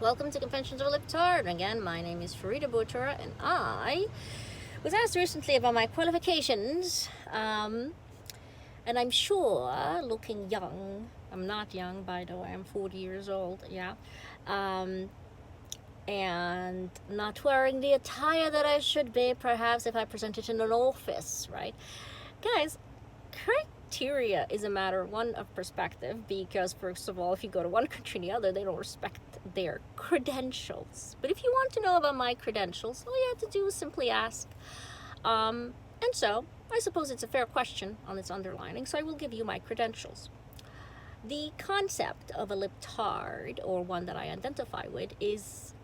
Welcome to Conventions of Libtard. Again, my name is Farida Boutura, and I was asked recently about my qualifications. And I'm sure, looking young, I'm not young, by the way, I'm 40 years old, yeah. And not wearing the attire that I should be, perhaps if I presented in an office, right? Guys, criteria is a matter, one, of perspective, because first of all, if you go to one country and the other, they don't respect their credentials. But if you want to know about my credentials, all you have to do is simply ask. And so I suppose it's a fair question on its underlining, so I will give you my credentials. The concept of a libtard, or one that I identify with, is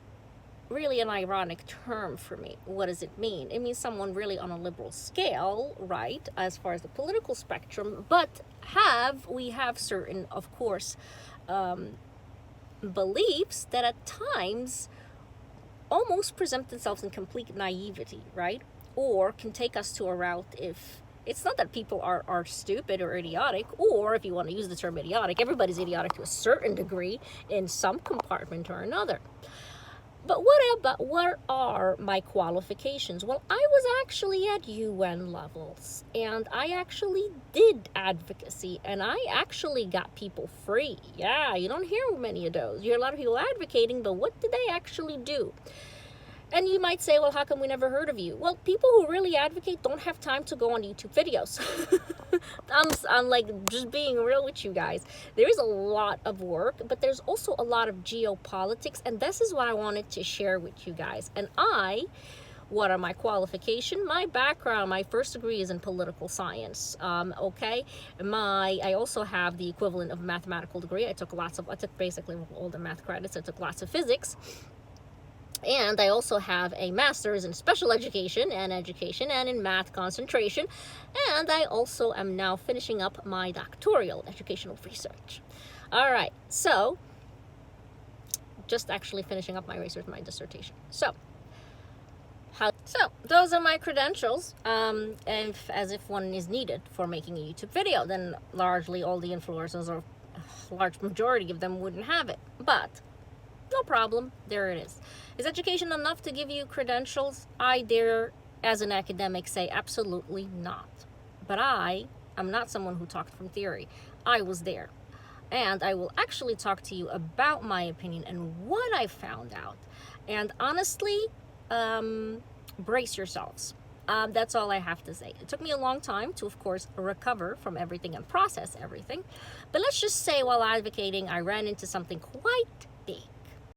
really an ironic term for me. What does it mean? It means someone really on a liberal scale, right, as far as the political spectrum, but we have certain, of course, beliefs that at times almost present themselves in complete naivety, right? Or can take us to a route if it's not that people are stupid or idiotic, or if you want to use the term idiotic, everybody's idiotic to a certain degree in some compartment or another. But what are my qualifications? Well, I was actually at UN levels, and I actually did advocacy, and I actually got people free. Yeah, you don't hear many of those. You hear a lot of people advocating, but what did they actually do? And you might say, well, how come we never heard of you? Well, people who really advocate don't have time to go on YouTube videos. I'm like just being real with you guys. There is a lot of work, but there's also a lot of geopolitics, and this is what I wanted to share with you guys. And what are my qualifications? My background, my first degree is in political science. Okay, I also have the equivalent of a mathematical degree. I took basically all the math credits. I took lots of physics. And I also have a master's in special education and in math concentration. And I also am now finishing up my doctoral educational research. All right, so just actually finishing up my research, my dissertation. So those are my credentials. As if one is needed for making a YouTube video, then largely all the influencers, or a large majority of them, wouldn't have it. But no problem, there it is. Is education enough to give you credentials? I dare, as an academic, say absolutely not. But I am not someone who talked from theory. I was there. And I will actually talk to you about my opinion and what I found out. And honestly, brace yourselves. That's all I have to say. It took me a long time to, of course, recover from everything and process everything. But let's just say while advocating, I ran into something quite